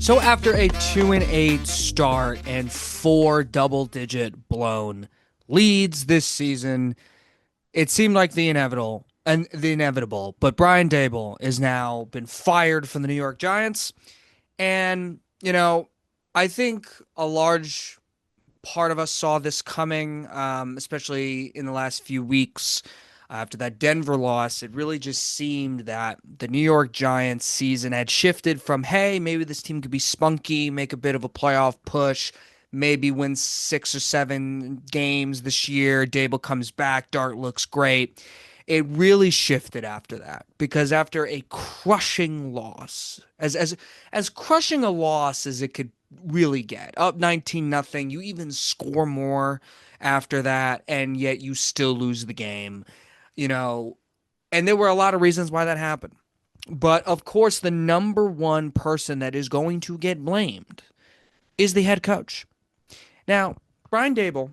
So after a 2-8 start and 4 double-digit blown leads this season, it seemed like the inevitable. But Brian Daboll is now been fired from the New York Giants, and I think a large part of us saw this coming, especially in the last few weeks. After that Denver loss, it really just seemed that the New York Giants season had shifted from, hey, maybe this team could be spunky, make a bit of a playoff push, maybe win 6 or 7 games this year. Dable comes back, Dart looks great. It really shifted after that because after a crushing loss, as crushing a loss as it could really get, up 19-0, you even score more after that, and yet you still lose the game you know, and there were a lot of reasons why that happened. But of course, the number one person that is going to get blamed is the head coach. Now, Brian Daboll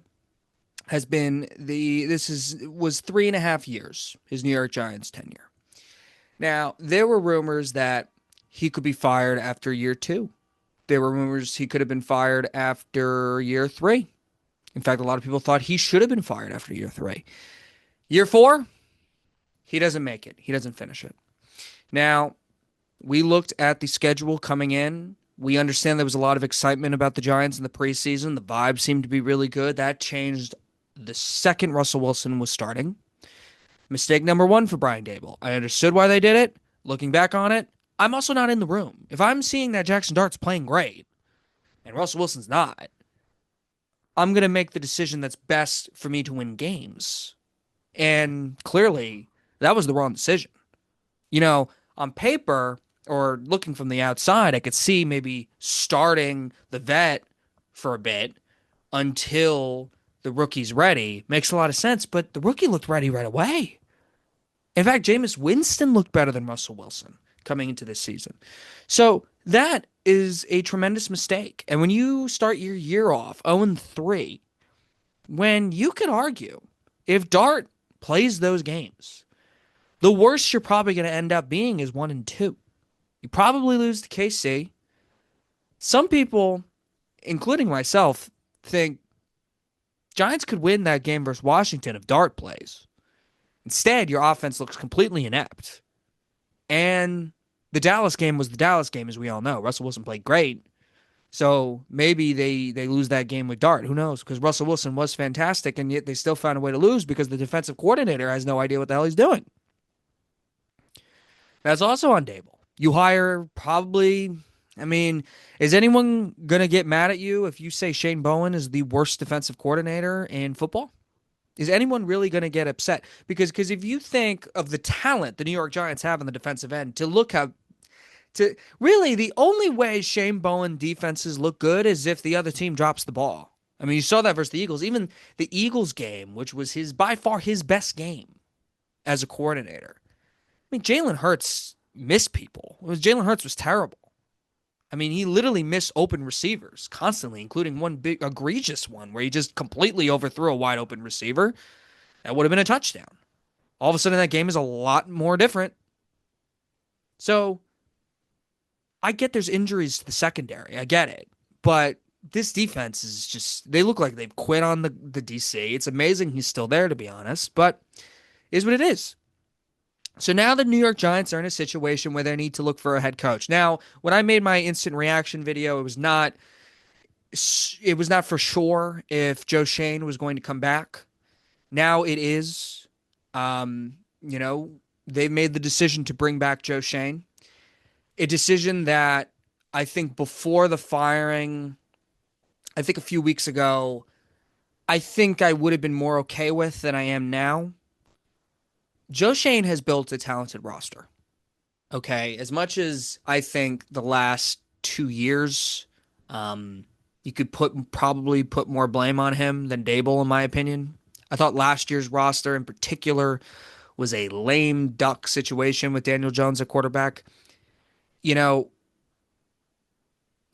has been was 3.5 years, his New York Giants tenure. Now, there were rumors that he could be fired after year 2. There were rumors he could have been fired after year 3. In fact, a lot of people thought he should have been fired after year 3. Year 4, he doesn't make it. He doesn't finish it. Now, we looked at the schedule coming in. We understand there was a lot of excitement about the Giants in the preseason. The vibe seemed to be really good. That changed the second Russell Wilson was starting. Mistake number 1 for Brian Daboll. I understood why they did it. Looking back on it, I'm also not in the room. If I'm seeing that Jackson Dart's playing great and Russell Wilson's not, I'm going to make the decision that's best for me to win games. And clearly, that was the wrong decision. On paper or looking from the outside, I could see maybe starting the vet for a bit until the rookie's ready. Makes a lot of sense, but the rookie looked ready right away. In fact, Jameis Winston looked better than Russell Wilson coming into this season. So that is a tremendous mistake. And when you start your year off 0-3, when you could argue if Dart plays those games, the worst you're probably going to end up being is 1-2. You probably lose to KC. Some people, including myself, think Giants could win that game versus Washington if Dart plays. Instead, your offense looks completely inept. And the Dallas game was the Dallas game, as we all know. Russell Wilson played great. So maybe they lose that game with Dart. Who knows? Because Russell Wilson was fantastic, and yet they still found a way to lose because the defensive coordinator has no idea what the hell he's doing. That's also on Daboll. You hire is anyone going to get mad at you if you say Shane Bowen is the worst defensive coordinator in football? Is anyone really going to get upset? Because if you think of the talent the New York Giants have on the defensive end, really the only way Shane Bowen defenses look good is if the other team drops the ball. I mean, you saw that versus the Eagles. Even the Eagles game, which was by far his best game as a coordinator. I mean, Jalen Hurts missed people. Jalen Hurts was terrible. I mean, he literally missed open receivers constantly, including one big egregious one where he just completely overthrew a wide open receiver. That would have been a touchdown. All of a sudden, that game is a lot more different. So, I get there's injuries to the secondary. I get it. But this defense is just, they look like they've quit on the DC. It's amazing he's still there, to be honest, but it is what it is. So now the New York Giants are in a situation where they need to look for a head coach. Now, when I made my instant reaction video, it was not for sure if Joe Schoen was going to come back. Now it is. They've made the decision to bring back Joe Schoen. A decision that I think before the firing, I think a few weeks ago, I think I would have been more okay with than I am now. Joe Schoen has built a talented roster. Okay, as much as I think the last 2 years, you could probably put more blame on him than Daboll, in my opinion. I thought last year's roster in particular was a lame duck situation with Daniel Jones at quarterback.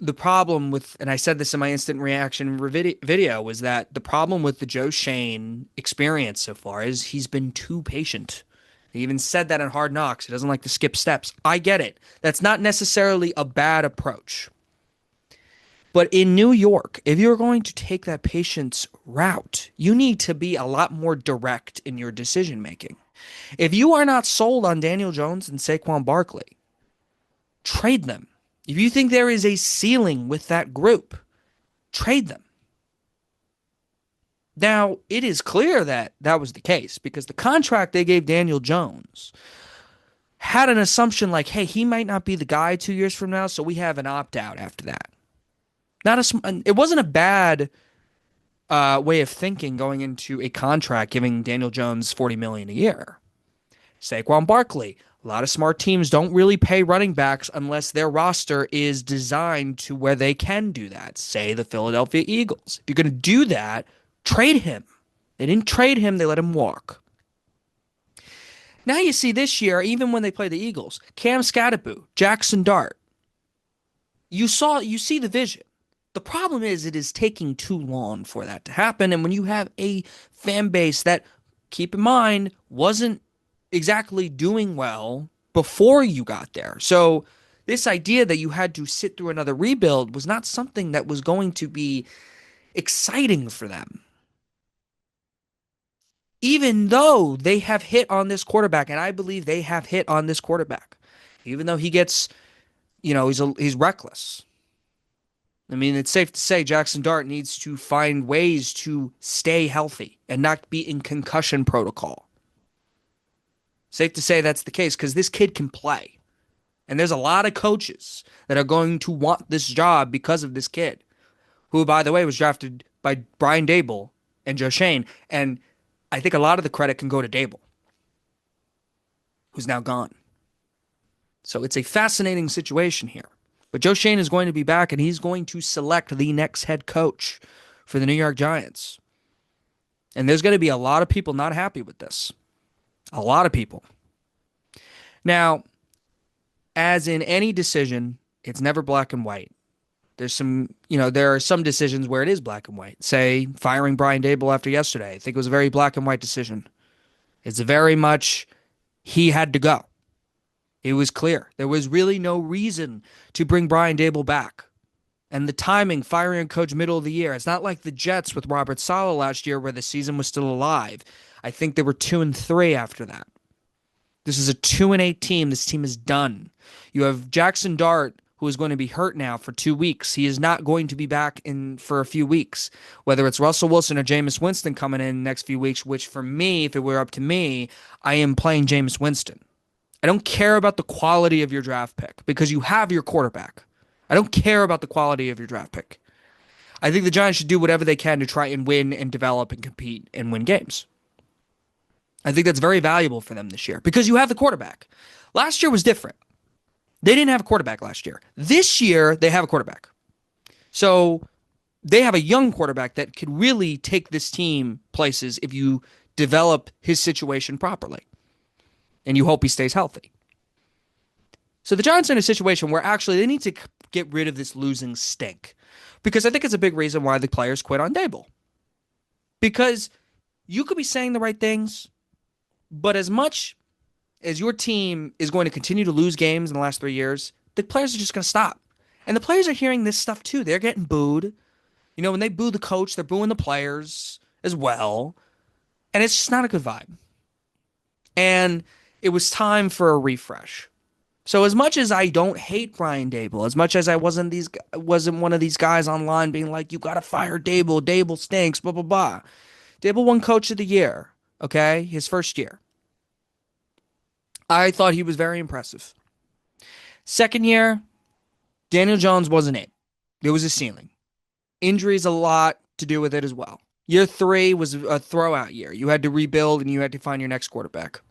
The problem with, and I said this in my instant reaction video, was that the problem with the Joe Schoen experience so far is he's been too patient. He even said that in Hard Knocks. He doesn't like to skip steps. I get it. That's not necessarily a bad approach. But in New York, if you're going to take that patience route, you need to be a lot more direct in your decision making. If you are not sold on Daniel Jones and Saquon Barkley, trade them. If you think there is a ceiling with that group, trade them. Now, it is clear that that was the case because the contract they gave Daniel Jones had an assumption like, hey, he might not be the guy 2 years from now, so we have an opt out after that. It wasn't a bad way of thinking going into a contract giving Daniel Jones 40 million a year. Saquon Barkley. A lot of smart teams don't really pay running backs unless their roster is designed to where they can do that. Say the Philadelphia Eagles. If you're going to do that, trade him. They didn't trade him, they let him walk. Now you see this year, even when they play the Eagles, Cam Skattebo, Jackson Dart. You see the vision. The problem is it is taking too long for that to happen. And when you have a fan base that, keep in mind, wasn't exactly doing well before you got there. So this idea that you had to sit through another rebuild was not something that was going to be exciting for them. Even though they have hit on this quarterback, and I believe they have hit on this quarterback, even though he gets, he's reckless. I mean, it's safe to say Jackson Dart needs to find ways to stay healthy and not be in concussion protocol. Safe to say that's the case because this kid can play. And there's a lot of coaches that are going to want this job because of this kid, who, by the way, was drafted by Brian Daboll and Joe Schoen. And I think a lot of the credit can go to Daboll, who's now gone. So it's a fascinating situation here. But Joe Schoen is going to be back, and he's going to select the next head coach for the New York Giants. And there's going to be a lot of people not happy with this. A lot of people. Now, as in any decision, it's never black and white. There are some decisions where it is black and white. Say, firing Brian Daboll after yesterday. I think it was a very black and white decision. It's very much he had to go. It was clear. There was really no reason to bring Brian Daboll back. And the timing, firing a coach middle of the year, it's not like the Jets with Robert Saleh last year where the season was still alive. I think they were 2-3 after that. This is a 2-8 team. This team is done. You have Jackson Dart, who is going to be hurt now for 2 weeks. He is not going to be back in for a few weeks. Whether it's Russell Wilson or Jameis Winston coming in the next few weeks, which for me, if it were up to me, I am playing Jameis Winston. I don't care about the quality of your draft pick because you have your quarterback. I don't care about the quality of your draft pick. I think the Giants should do whatever they can to try and win and develop and compete and win games. I think that's very valuable for them this year because you have the quarterback. Last year was different. They didn't have a quarterback last year. This year, they have a quarterback. So they have a young quarterback that could really take this team places if you develop his situation properly. And you hope he stays healthy. So the Giants are in a situation where actually they need to get rid of this losing stink. Because I think it's a big reason why the players quit on Daboll. Because you could be saying the right things, but as much as your team is going to continue to lose games in the last 3 years, the players are just going to stop. And the players are hearing this stuff too. They're getting booed. When they boo the coach, they're booing the players as well. And it's just not a good vibe. And it was time for a refresh. So as much as I don't hate Brian Daboll, as much as I wasn't one of these guys online being like, you got to fire Daboll, Daboll stinks, blah, blah, blah. Daboll won Coach of the Year, okay? His first year. I thought he was very impressive. Second year, Daniel Jones wasn't it. There was a ceiling. Injuries a lot to do with it as well. Year 3 was a throwout year. You had to rebuild and you had to find your next quarterback.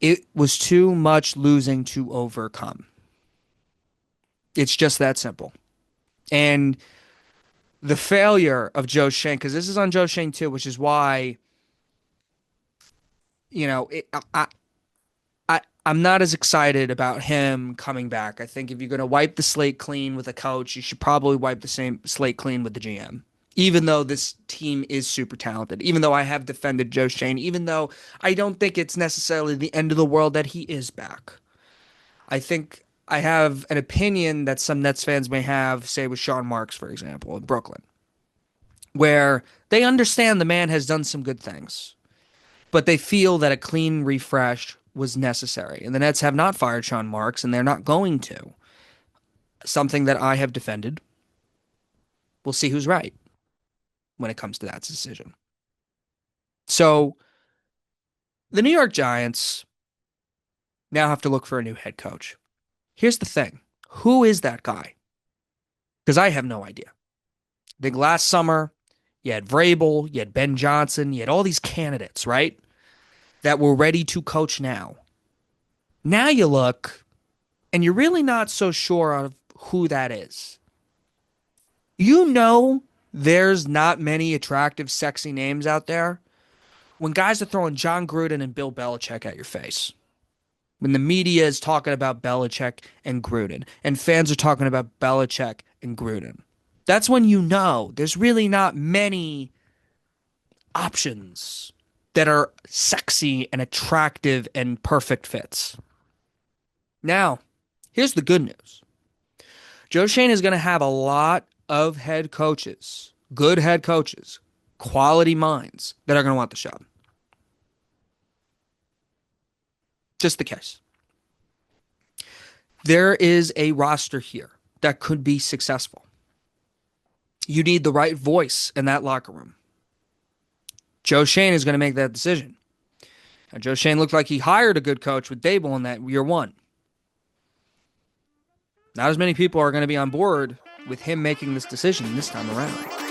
It was too much losing to overcome. It's just that simple. And the failure of Joe Schoen, because this is on Joe Schoen too, which is why, I'm not as excited about him coming back. I think if you're going to wipe the slate clean with a coach, you should probably wipe the same slate clean with the GM. Even though this team is super talented, even though I have defended Joe Schoen, even though I don't think it's necessarily the end of the world that he is back. I think I have an opinion that some Nets fans may have, say with Sean Marks, for example, in Brooklyn, where they understand the man has done some good things, but they feel that a clean refresh was necessary. And the Nets have not fired Sean Marks, and they're not going to. Something that I have defended. We'll see who's right when it comes to that decision. So the New York Giants now have to look for a new head coach. Here's the thing. Who is that guy? Because I have no idea. I think last summer, you had Vrabel, you had Ben Johnson, you had all these candidates, right? That were ready to coach now. Now you look, and you're really not so sure of who that is. You know there's not many attractive, sexy names out there when guys are throwing John Gruden and Bill Belichick at your face. When the media is talking about Belichick and Gruden, and fans are talking about Belichick and Gruden. That's when you know there's really not many options that are sexy and attractive and perfect fits. Now, here's the good news. Joe Schoen is going to have a lot of head coaches, good head coaches, quality minds that are going to want the job. Just the case. There is a roster here that could be successful. You need the right voice in that locker room. Joe Schoen is going to make that decision. Now, Joe Schoen looked like he hired a good coach with Daboll in that year one. Not as many people are going to be on board with him making this decision this time around.